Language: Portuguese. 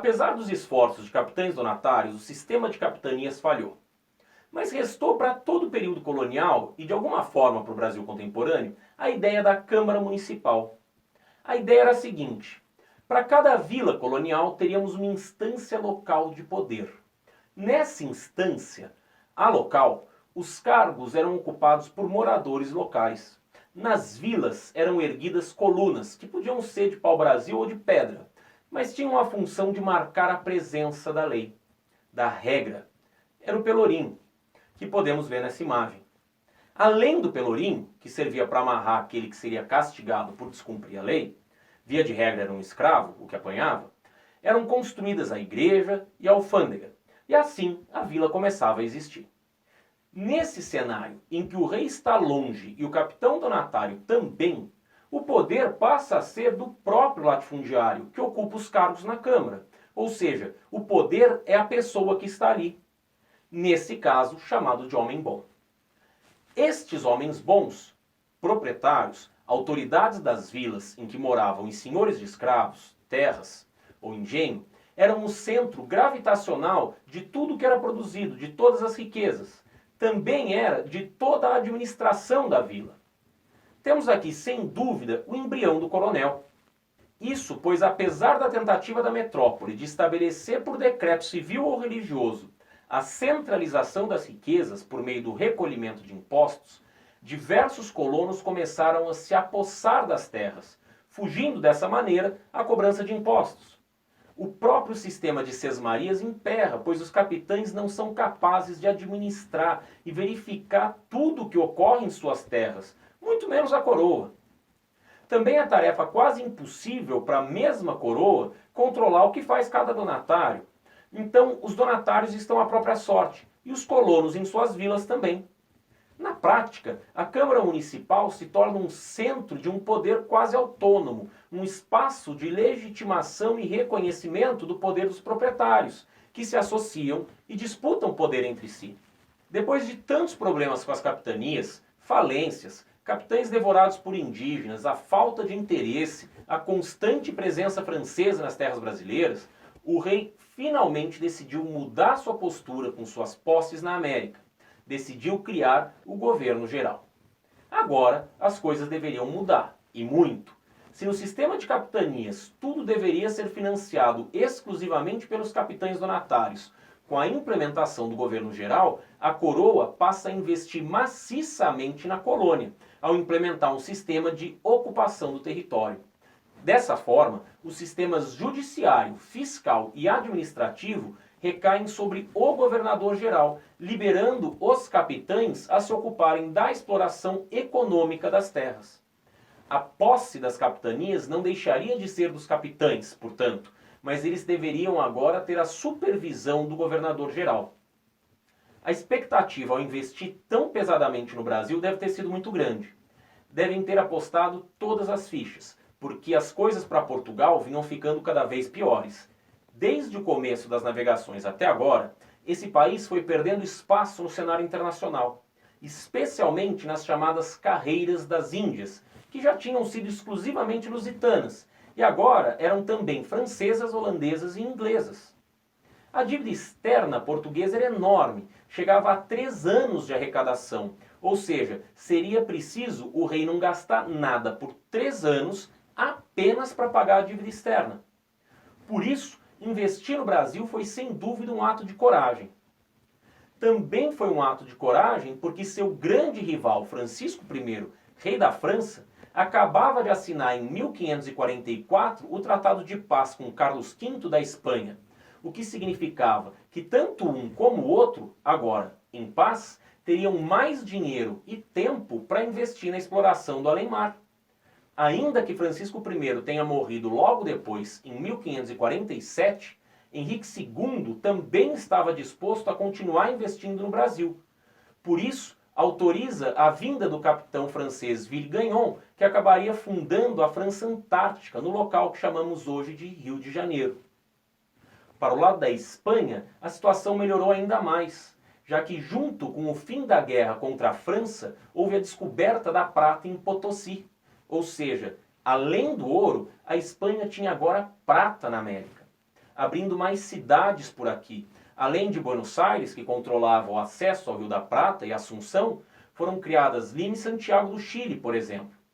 Apesar dos esforços de capitães donatários, o sistema de capitanias falhou. Mas restou para todo o período colonial e de alguma forma para o Brasil contemporâneo a ideia da Câmara Municipal. A ideia era a seguinte: para cada vila colonial teríamos uma instância local de poder. Nessa instância, a local, os cargos eram ocupados por moradores locais. Nas vilas eram erguidas colunas, que podiam ser de pau-brasil ou de pedra, mas tinham a função de marcar a presença da lei, da regra. Era o pelourinho, que podemos ver nessa imagem. Além do pelourinho, que servia para amarrar aquele que seria castigado por descumprir a lei, via de regra era um escravo, o que apanhava, eram construídas a igreja e a alfândega, e assim a vila começava a existir. Nesse cenário em que o rei está longe e o capitão donatário também, o poder passa a ser do próprio latifundiário, que ocupa os cargos na Câmara. Ou seja, o poder é a pessoa que está ali. Nesse caso, chamado de homem bom. Estes homens bons, proprietários, autoridades das vilas em que moravam os senhores de escravos, terras ou engenho, eram o centro gravitacional de tudo que era produzido, de todas as riquezas. Também era de toda a administração da vila. Temos aqui, sem dúvida, o embrião do coronel. Isso, pois, apesar da tentativa da metrópole de estabelecer por decreto civil ou religioso a centralização das riquezas por meio do recolhimento de impostos, diversos colonos começaram a se apossar das terras, fugindo dessa maneira à cobrança de impostos. O próprio sistema de sesmarias emperra, pois os capitães não são capazes de administrar e verificar tudo o que ocorre em suas terras, muito menos a coroa. Também é tarefa quase impossível para a mesma coroa controlar o que faz cada donatário. Então, os donatários estão à própria sorte, e os colonos em suas vilas também. Na prática, a Câmara Municipal se torna um centro de um poder quase autônomo, um espaço de legitimação e reconhecimento do poder dos proprietários, que se associam e disputam poder entre si. Depois de tantos problemas com as capitanias, falências, capitães devorados por indígenas, a falta de interesse, a constante presença francesa nas terras brasileiras, o rei finalmente decidiu mudar sua postura com suas posses na América. Decidiu criar o governo geral. Agora, as coisas deveriam mudar, e muito. Se no sistema de capitanias tudo deveria ser financiado exclusivamente pelos capitães donatários, com a implementação do governo geral, a coroa passa a investir maciçamente na colônia, ao implementar um sistema de ocupação do território. Dessa forma, os sistemas judiciário, fiscal e administrativo recaem sobre o governador-geral, liberando os capitães a se ocuparem da exploração econômica das terras. A posse das capitanias não deixaria de ser dos capitães, portanto, mas eles deveriam agora ter a supervisão do governador-geral. A expectativa ao investir tão pesadamente no Brasil deve ter sido muito grande. Devem ter apostado todas as fichas, porque as coisas para Portugal vinham ficando cada vez piores. Desde o começo das navegações até agora, esse país foi perdendo espaço no cenário internacional, especialmente nas chamadas carreiras das Índias, que já tinham sido exclusivamente lusitanas, e agora eram também francesas, holandesas e inglesas. A dívida externa portuguesa era enorme, chegava a 3 anos de arrecadação, ou seja, seria preciso o rei não gastar nada por 3 anos apenas para pagar a dívida externa. Por isso, investir no Brasil foi sem dúvida um ato de coragem. Também foi um ato de coragem porque seu grande rival, Francisco I, rei da França, acabava de assinar em 1544 o Tratado de Paz com Carlos V da Espanha, o que significava que tanto um como o outro, agora em paz, teriam mais dinheiro e tempo para investir na exploração do além-mar. Ainda que Francisco I tenha morrido logo depois, em 1547, Henrique II também estava disposto a continuar investindo no Brasil. Por isso, autoriza a vinda do capitão francês Villegagnon, que acabaria fundando a França Antártica, no local que chamamos hoje de Rio de Janeiro. Para o lado da Espanha, a situação melhorou ainda mais, já que junto com o fim da guerra contra a França, houve a descoberta da prata em Potosí. Ou seja, além do ouro, a Espanha tinha agora prata na América. abrindo mais cidades por aqui. Além de Buenos Aires, que controlava o acesso ao Rio da Prata e Assunção, foram criadas Lima e Santiago do Chile, por exemplo.